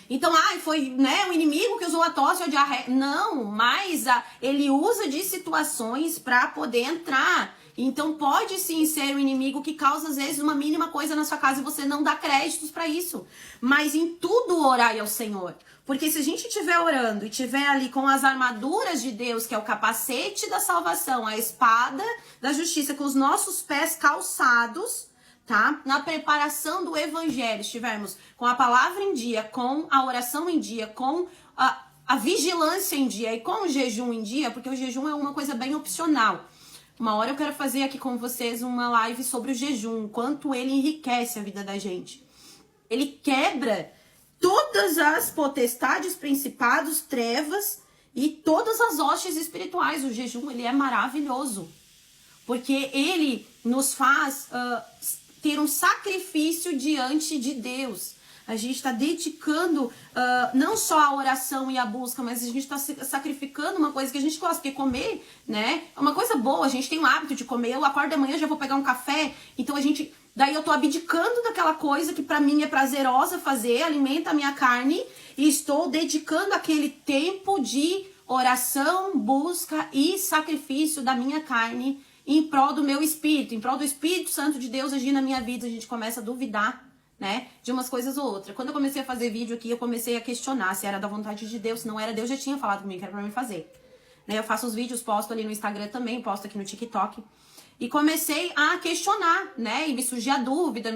Então, foi, né, o inimigo que usou a tosse ou a diarreia. Não, mas ele usa de situações para poder entrar. Então, pode sim ser o inimigo que causa, às vezes, uma mínima coisa na sua casa e você não dá créditos para isso. Mas em tudo orai ao Senhor. Porque se a gente estiver orando e estiver ali com as armaduras de Deus, que é o capacete da salvação, a espada da justiça, com os nossos pés calçados, tá? Na preparação do evangelho, estivermos com a palavra em dia, com a oração em dia, com a vigilância em dia e com o jejum em dia, porque o jejum é uma coisa bem opcional. Uma hora eu quero fazer aqui com vocês uma live sobre o jejum, quanto ele enriquece a vida da gente. Ele quebra todas as potestades, principados, trevas e todas as hostes espirituais. O jejum, ele é maravilhoso, porque ele nos faz ter um sacrifício diante de Deus. A gente está dedicando não só a oração e a busca, mas a gente está sacrificando uma coisa que a gente gosta, porque comer, né, é uma coisa boa, a gente tem o hábito de comer, eu acordo amanhã, já vou pegar um café, então daí eu tô abdicando daquela coisa que para mim é prazerosa fazer, alimenta a minha carne, e estou dedicando aquele tempo de oração, busca e sacrifício da minha carne em prol do meu espírito, em prol do Espírito Santo de Deus agir na minha vida. A gente começa a duvidar, né, de umas coisas ou outras. Quando eu comecei a fazer vídeo aqui, eu comecei a questionar se era da vontade de Deus, se não era, Deus já tinha falado comigo que era pra mim fazer. Né, eu faço os vídeos, posto ali no Instagram também, posto aqui no TikTok. E comecei a questionar, né, e me surgia dúvida,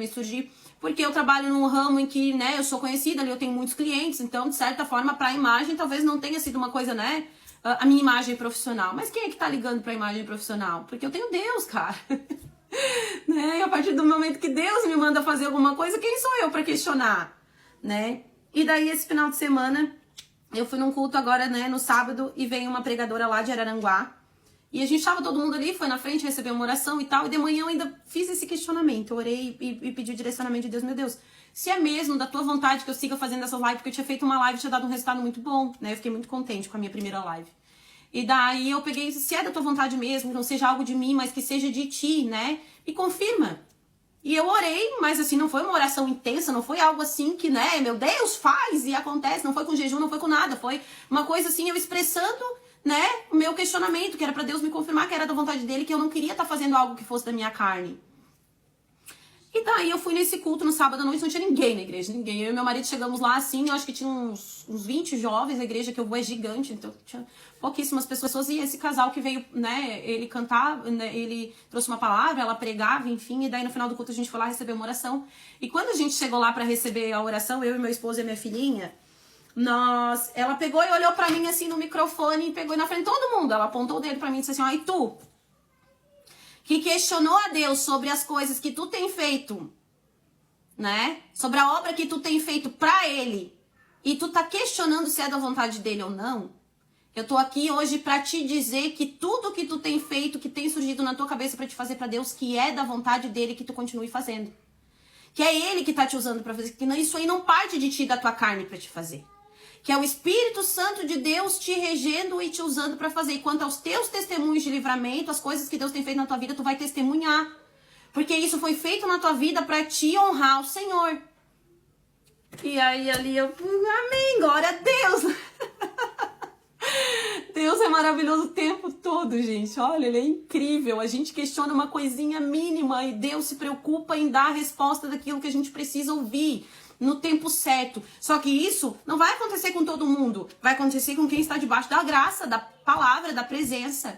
porque eu trabalho num ramo em que, né, eu sou conhecida ali, eu tenho muitos clientes, então, de certa forma, pra imagem, talvez não tenha sido uma coisa, né, a minha imagem profissional. Mas quem é que tá ligando pra imagem profissional? Porque eu tenho Deus, cara. Né? E a partir do momento que Deus me manda fazer alguma coisa, quem sou eu pra questionar? Né? E daí, esse final de semana, eu fui num culto agora, né, no sábado, e veio uma pregadora lá de Araranguá. E a gente tava todo mundo ali, foi na frente, recebeu uma oração e tal. E de manhã eu ainda fiz esse questionamento. Eu orei e pedi o direcionamento de Deus. Meu Deus, se é mesmo da tua vontade que eu siga fazendo essa live, porque eu tinha feito uma live e tinha dado um resultado muito bom, né? Eu fiquei muito contente com a minha primeira live. E daí eu peguei, se é da tua vontade mesmo, que não seja algo de mim, mas que seja de ti, né? Me confirma. E eu orei, mas assim, não foi uma oração intensa, não foi algo assim que, né, meu Deus, faz e acontece. Não foi com jejum, não foi com nada. Foi uma coisa assim, eu expressando, né, o meu questionamento, que era pra Deus me confirmar que era da vontade dele, que eu não queria estar fazendo algo que fosse da minha carne. E daí eu fui nesse culto no sábado à noite, não tinha ninguém na igreja, ninguém. Eu e meu marido chegamos lá assim, eu acho que tinha uns 20 jovens, a igreja que eu vou é gigante, então tinha pouquíssimas pessoas. E esse casal que veio, né, ele cantar, né, ele trouxe uma palavra, ela pregava, enfim. E daí no final do culto a gente foi lá receber uma oração. E quando a gente chegou lá pra receber a oração, eu e meu esposo e minha filhinha, ela pegou e olhou pra mim assim no microfone e pegou na frente de todo mundo. Ela apontou o dedo pra mim e disse assim, ó, e tu, que questionou a Deus sobre as coisas que tu tem feito, né? Sobre a obra que tu tem feito pra Ele, e tu tá questionando se é da vontade dele ou não, eu tô aqui hoje pra te dizer que tudo que tu tem feito, que tem surgido na tua cabeça pra te fazer pra Deus, que é da vontade dele, que tu continue fazendo. Que é Ele que tá te usando pra fazer, que isso aí não parte de ti, da tua carne pra te fazer. Que é o Espírito Santo de Deus te regendo e te usando para fazer. E quanto aos teus testemunhos de livramento, as coisas que Deus tem feito na tua vida, tu vai testemunhar. Porque isso foi feito na tua vida para te honrar o Senhor. E aí ali eu, amém, glória a Deus. Deus é maravilhoso o tempo todo, gente. Olha, Ele é incrível. A gente questiona uma coisinha mínima e Deus se preocupa em dar a resposta daquilo que a gente precisa ouvir no tempo certo. Só que isso não vai acontecer com todo mundo. Vai acontecer com quem está debaixo da graça, da palavra, da presença.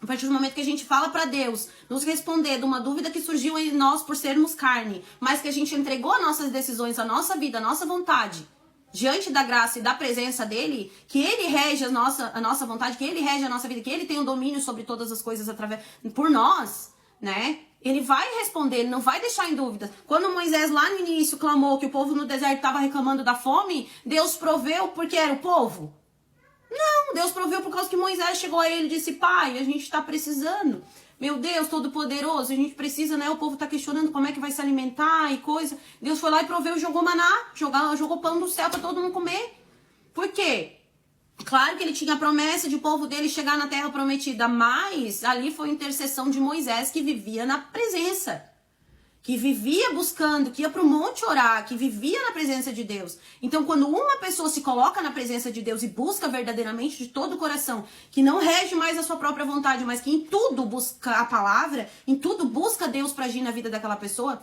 A partir do momento que a gente fala para Deus nos responder de uma dúvida que surgiu em nós por sermos carne, mas que a gente entregou as nossas decisões, a nossa vida, a nossa vontade, diante da graça e da presença dele, que ele rege a nossa vontade, que ele rege a nossa vida, que ele tem o domínio sobre todas as coisas por nós, né? Ele vai responder, ele não vai deixar em dúvida. Quando Moisés lá no início clamou que o povo no deserto estava reclamando da fome, Deus proveu porque era o povo? Não, Deus proveu por causa que Moisés chegou a ele e disse, pai, a gente está precisando. Meu Deus, Todo-Poderoso, a gente precisa, né? O povo está questionando como é que vai se alimentar e coisa. Deus foi lá e proveu, jogou maná, jogou pão do céu para todo mundo comer. Por quê? Claro que ele tinha a promessa de o povo dele chegar na terra prometida, mas ali foi a intercessão de Moisés, que vivia na presença, que vivia buscando, que ia para o monte orar, que vivia na presença de Deus. Então, quando uma pessoa se coloca na presença de Deus e busca verdadeiramente de todo o coração, que não rege mais a sua própria vontade, mas que em tudo busca a palavra, em tudo busca Deus para agir na vida daquela pessoa,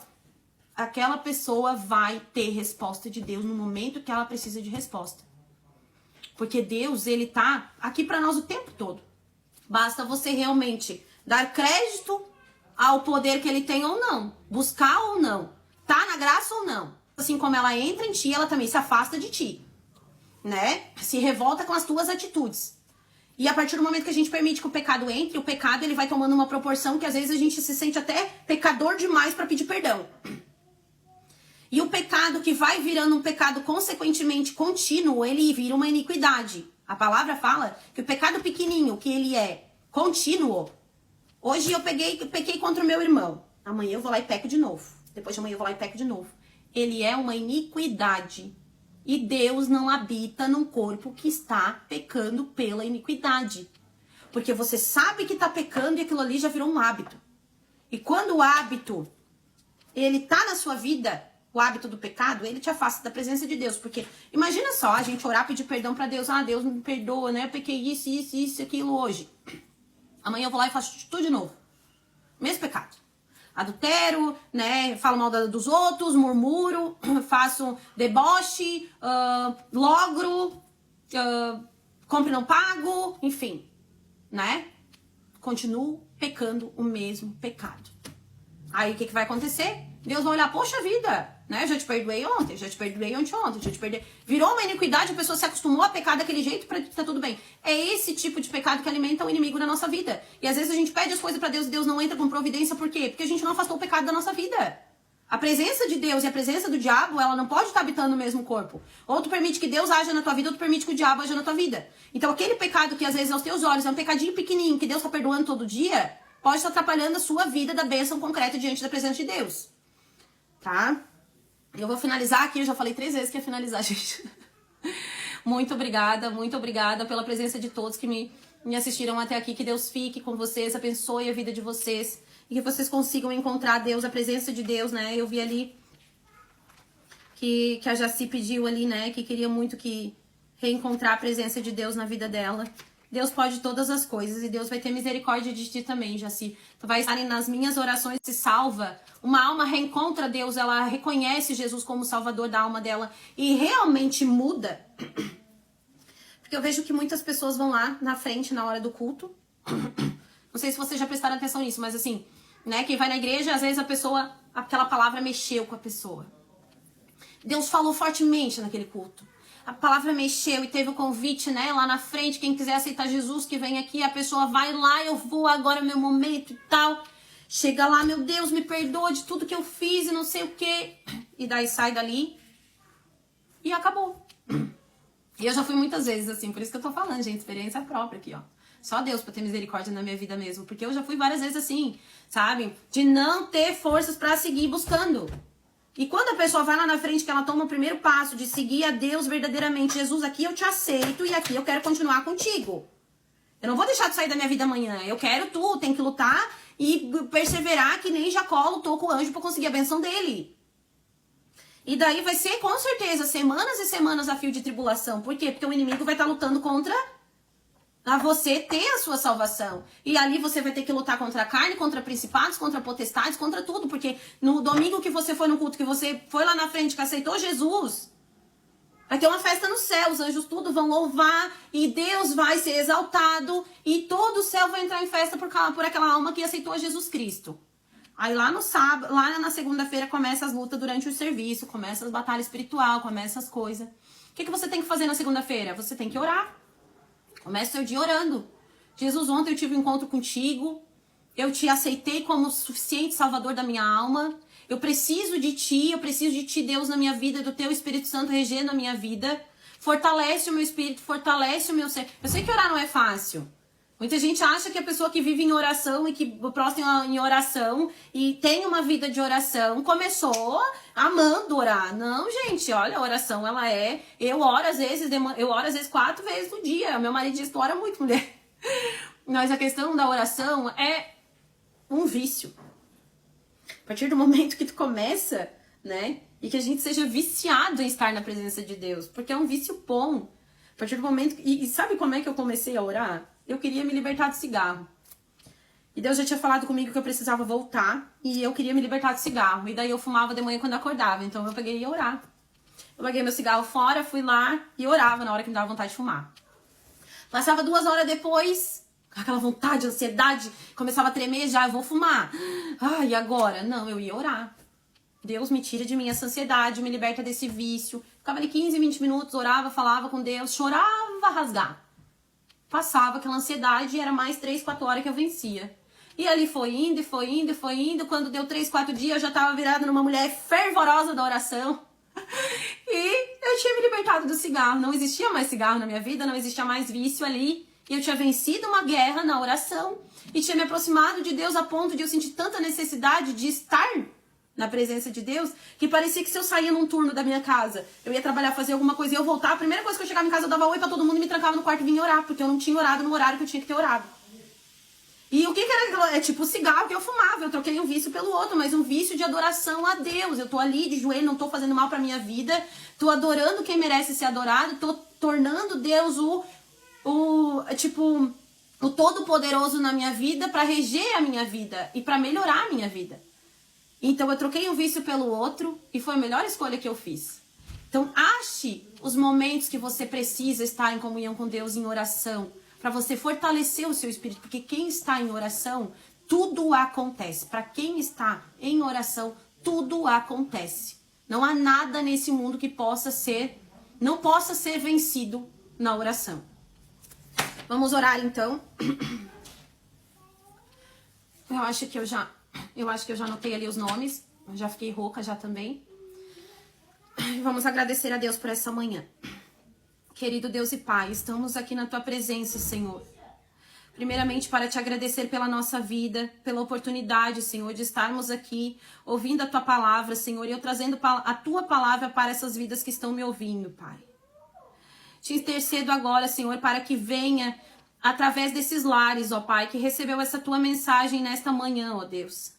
aquela pessoa vai ter resposta de Deus no momento que ela precisa de resposta. Porque Deus, ele tá aqui para nós o tempo todo. Basta você realmente dar crédito ao poder que ele tem ou não. Buscar ou não. Tá na graça ou não. Assim como ela entra em ti, ela também se afasta de ti. Né? Se revolta com as tuas atitudes. E a partir do momento que a gente permite que o pecado entre, o pecado ele vai tomando uma proporção que às vezes a gente se sente até pecador demais para pedir perdão. E o pecado que vai virando um pecado consequentemente contínuo, ele vira uma iniquidade. A palavra fala que o pecado pequenininho, que ele é contínuo, hoje eu pequei contra o meu irmão. Amanhã eu vou lá e peco de novo. Depois de amanhã eu vou lá e peco de novo. Ele é uma iniquidade. E Deus não habita num corpo que está pecando pela iniquidade. Porque você sabe que está pecando e aquilo ali já virou um hábito. E quando o hábito, ele tá na sua vida, o hábito do pecado, ele te afasta da presença de Deus. Porque imagina só, a gente orar, pedir perdão pra Deus. Ah, Deus me perdoa, né? Eu pequei isso, aquilo hoje. Amanhã eu vou lá e faço tudo de novo. Mesmo pecado. Adultero, né? Falo mal dos outros, murmuro, faço deboche, logro, compro e não pago, enfim, né? Continuo pecando o mesmo pecado. Aí o que vai acontecer? Deus vai olhar, poxa vida, né? Eu já te perdoei ontem, já te perdoei anteontem, já te perdoei. Virou uma iniquidade, a pessoa se acostumou a pecar daquele jeito pra tá tudo bem. É esse tipo de pecado que alimenta o inimigo na nossa vida. E às vezes a gente pede as coisas pra Deus e Deus não entra com providência, por quê? Porque a gente não afastou o pecado da nossa vida. A presença de Deus e a presença do diabo, ela não pode estar habitando no mesmo corpo. Ou tu permite que Deus haja na tua vida, ou tu permite que o diabo haja na tua vida. Então aquele pecado que às vezes aos teus olhos é um pecadinho pequenininho, que Deus tá perdoando todo dia, pode estar atrapalhando a sua vida da bênção concreta diante da presença de Deus. Tá? Eu vou finalizar aqui, eu já falei 3 vezes que ia finalizar, gente. Muito obrigada pela presença de todos que me assistiram até aqui. Que Deus fique com vocês, abençoe a vida de vocês. E que vocês consigam encontrar Deus, a presença de Deus, né? Eu vi ali que a Jaci pediu ali, né? Que queria muito que reencontrar a presença de Deus na vida dela. Deus pode todas as coisas e Deus vai ter misericórdia de ti também, Jaci. Tu vai estar nas minhas orações, se salva. Uma alma reencontra Deus, ela reconhece Jesus como Salvador da alma dela e realmente muda. Porque eu vejo que muitas pessoas vão lá na frente na hora do culto. Não sei se vocês já prestaram atenção nisso, mas assim, né? Quem vai na igreja, às vezes a pessoa, aquela palavra mexeu com a pessoa. Deus falou fortemente naquele culto. A palavra mexeu e teve o convite, né? Lá na frente, quem quiser aceitar Jesus, que vem aqui, a pessoa vai lá, eu vou, agora é meu momento e tal. Chega lá, meu Deus, me perdoa de tudo que eu fiz e não sei o quê. E daí sai dali e acabou. E eu já fui muitas vezes assim, por isso que eu tô falando, gente, experiência própria aqui, ó. Só Deus pra ter misericórdia na minha vida mesmo. Porque eu já fui várias vezes assim, sabe? De não ter forças pra seguir buscando. E quando a pessoa vai lá na frente, que ela toma o primeiro passo de seguir a Deus verdadeiramente. Jesus, aqui eu te aceito e aqui eu quero continuar contigo. Eu não vou deixar de sair da minha vida amanhã. Eu quero tu, tem que lutar e perseverar que nem Jacó lutou com o anjo pra conseguir a benção dele. E daí vai ser, com certeza, semanas e semanas a fio de tribulação. Por quê? Porque o inimigo vai estar lutando contra a você ter a sua salvação. E ali você vai ter que lutar contra a carne, contra principados, contra potestades, contra tudo. Porque no domingo que você foi no culto, que você foi lá na frente, que aceitou Jesus, vai ter uma festa no céu. Os anjos tudo vão louvar e Deus vai ser exaltado. E todo o céu vai entrar em festa por aquela alma que aceitou Jesus Cristo. Aí lá no sábado, lá na segunda-feira começa as lutas durante o serviço, começa as batalhas espiritual, começa as coisas. O que você tem que fazer na segunda-feira? Você tem que orar. Comece seu dia orando. Jesus, ontem eu tive um encontro contigo. Eu te aceitei como suficiente salvador da minha alma. Eu preciso de ti, Deus, na minha vida, do teu Espírito Santo regendo a minha vida. Fortalece o meu espírito, fortalece o meu ser. Eu sei que orar não é fácil. Muita gente acha que a pessoa que vive em oração e que próxima em oração e tem uma vida de oração começou amando orar. Não, gente, olha, a oração ela é... Eu oro às vezes 4 vezes no dia. Meu marido diz que ora muito, mulher. Mas a questão da oração é um vício. A partir do momento que tu começa, né? E que a gente seja viciado em estar na presença de Deus. Porque é um vício bom. A partir do momento... E sabe como é que eu comecei a orar? Eu queria me libertar do cigarro. E Deus já tinha falado comigo que eu precisava voltar. E eu queria me libertar do cigarro. E daí eu fumava de manhã quando eu acordava. Então eu peguei e ia orar. Eu peguei meu cigarro fora, fui lá e orava na hora que me dava vontade de fumar. Passava 2 horas depois, com aquela vontade, ansiedade, começava a tremer já, eu vou fumar. Ah, e agora? Não, eu ia orar. Deus me tira de mim essa ansiedade, me liberta desse vício. Ficava ali 15, 20 minutos, orava, falava com Deus, chorava, rasgar. Passava aquela ansiedade e era mais 3, 4 horas que eu vencia. E ali foi indo, e foi indo, e foi indo. Quando deu 3, 4 dias, eu já tava virada numa mulher fervorosa da oração. E eu tinha me libertado do cigarro. Não existia mais cigarro na minha vida, não existia mais vício ali. E eu tinha vencido uma guerra na oração. E tinha me aproximado de Deus a ponto de eu sentir tanta necessidade de estar na presença de Deus, que parecia que se eu saía num turno da minha casa, eu ia trabalhar, fazer alguma coisa e eu voltar, a primeira coisa que eu chegava em casa, eu dava oi pra todo mundo e me trancava no quarto e vinha orar, porque eu não tinha orado no horário que eu tinha que ter orado. E o que era? É tipo o cigarro que eu fumava, eu troquei um vício pelo outro, mas um vício de adoração a Deus. Eu tô ali de joelho, não tô fazendo mal pra minha vida, tô adorando quem merece ser adorado, tô tornando Deus o Todo-Poderoso na minha vida pra reger a minha vida e pra melhorar a minha vida. Então eu troquei um vício pelo outro e foi a melhor escolha que eu fiz. Então ache os momentos que você precisa estar em comunhão com Deus, em oração, para você fortalecer o seu espírito, porque quem está em oração, tudo acontece. Para quem está em oração, tudo acontece. Não há nada nesse mundo que não possa ser vencido na oração. Vamos orar então. Eu acho que eu já anotei ali os nomes. Eu já fiquei rouca já também. Vamos agradecer a Deus por essa manhã. Querido Deus e Pai, estamos aqui na Tua presença, Senhor. Primeiramente para te agradecer pela nossa vida, pela oportunidade, Senhor, de estarmos aqui ouvindo a Tua palavra, Senhor, e eu trazendo a Tua palavra para essas vidas que estão me ouvindo, Pai. Te intercedo agora, Senhor, para que venha através desses lares, ó Pai, que recebeu essa Tua mensagem nesta manhã, ó Deus.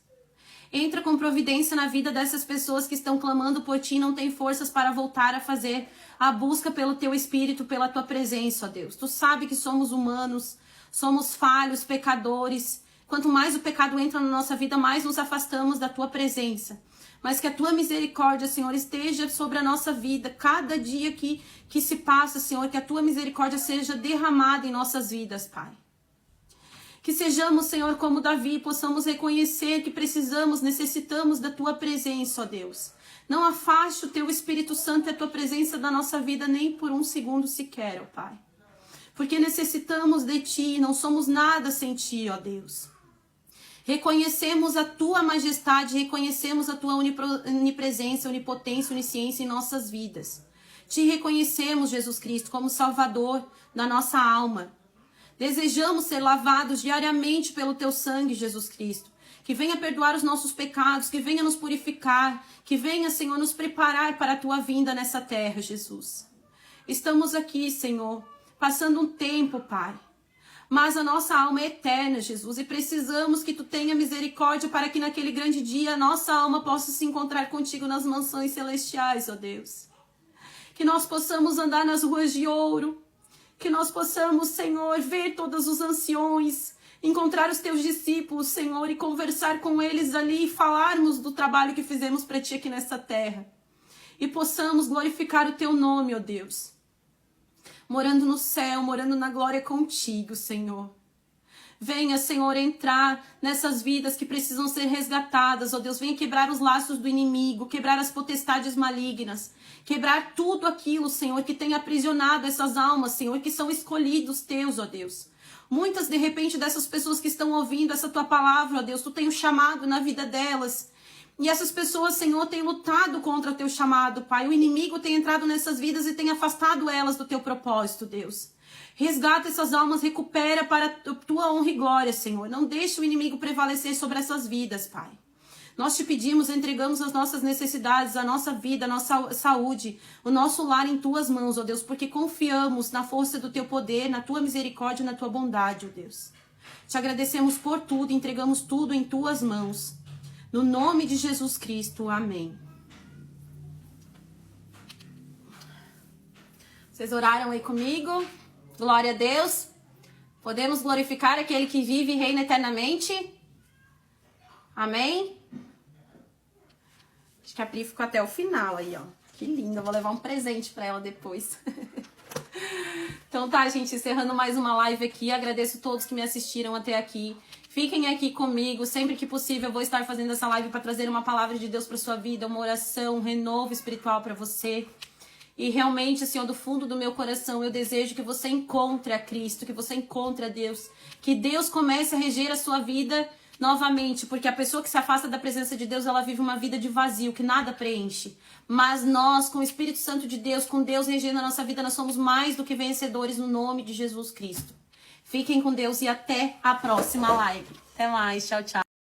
Entra com providência na vida dessas pessoas que estão clamando por Ti e não têm forças para voltar a fazer a busca pelo Teu Espírito, pela Tua presença, ó Deus. Tu sabe que somos humanos, somos falhos, pecadores. Quanto mais o pecado entra na nossa vida, mais nos afastamos da Tua presença. Mas que a Tua misericórdia, Senhor, esteja sobre a nossa vida. Cada dia que se passa, Senhor, que a Tua misericórdia seja derramada em nossas vidas, Pai. Que sejamos, Senhor, como Davi, possamos reconhecer que necessitamos da Tua presença, ó Deus. Não afaste o Teu Espírito Santo e a Tua presença da nossa vida nem por um segundo sequer, ó Pai. Porque necessitamos de Ti, não somos nada sem Ti, ó Deus. Reconhecemos a Tua majestade, reconhecemos a Tua onipresença, onipotência, onisciência em nossas vidas. Te reconhecemos, Jesus Cristo, como Salvador da nossa alma. Desejamos ser lavados diariamente pelo Teu sangue, Jesus Cristo. Que venha perdoar os nossos pecados, que venha nos purificar, que venha, Senhor, nos preparar para a Tua vinda nessa terra, Jesus. Estamos aqui, Senhor, passando um tempo, Pai. Mas a nossa alma é eterna, Jesus, e precisamos que Tu tenha misericórdia para que naquele grande dia a nossa alma possa se encontrar contigo nas mansões celestiais, ó Deus. Que nós possamos andar nas ruas de ouro, que nós possamos, Senhor, ver todos os anciões, encontrar os Teus discípulos, Senhor, e conversar com eles ali e falarmos do trabalho que fizemos para Ti aqui nessa terra. E possamos glorificar o Teu nome, ó Deus. Morando no céu, morando na glória contigo, Senhor. Venha, Senhor, entrar nessas vidas que precisam ser resgatadas, ó Deus. Venha quebrar os laços do inimigo, quebrar as potestades malignas, quebrar tudo aquilo, Senhor, que tem aprisionado essas almas, Senhor, que são escolhidos Teus, ó Deus. Muitas, de repente, dessas pessoas que estão ouvindo essa Tua palavra, ó Deus, Tu tem um chamado na vida delas. E essas pessoas, Senhor, têm lutado contra o Teu chamado, Pai. O inimigo tem entrado nessas vidas e tem afastado elas do Teu propósito, Deus. Resgata essas almas, recupera para a Tua honra e glória, Senhor. Não deixe o inimigo prevalecer sobre essas vidas, Pai. Nós Te pedimos, entregamos as nossas necessidades, a nossa vida, a nossa saúde, o nosso lar em Tuas mãos, ó Deus, porque confiamos na força do Teu poder, na Tua misericórdia e na Tua bondade, ó Deus. Te agradecemos por tudo, entregamos tudo em Tuas mãos. No nome de Jesus Cristo, amém. Vocês oraram aí comigo? Glória a Deus. Podemos glorificar aquele que vive e reina eternamente? Amém? Acho que a Pri ficou até o final aí, ó. Que linda, eu vou levar um presente pra ela depois. Então tá, gente, encerrando mais uma live aqui. Agradeço a todos que me assistiram até aqui. Fiquem aqui comigo, sempre que possível eu vou estar fazendo essa live para trazer uma palavra de Deus para sua vida, uma oração, um renovo espiritual para você. E realmente, Senhor, do fundo do meu coração, eu desejo que você encontre a Cristo, que você encontre a Deus, que Deus comece a reger a sua vida novamente, porque a pessoa que se afasta da presença de Deus, ela vive uma vida de vazio, que nada preenche. Mas nós, com o Espírito Santo de Deus, com Deus regendo a nossa vida, nós somos mais do que vencedores no nome de Jesus Cristo. Fiquem com Deus e até a próxima live. Até mais. Tchau, tchau.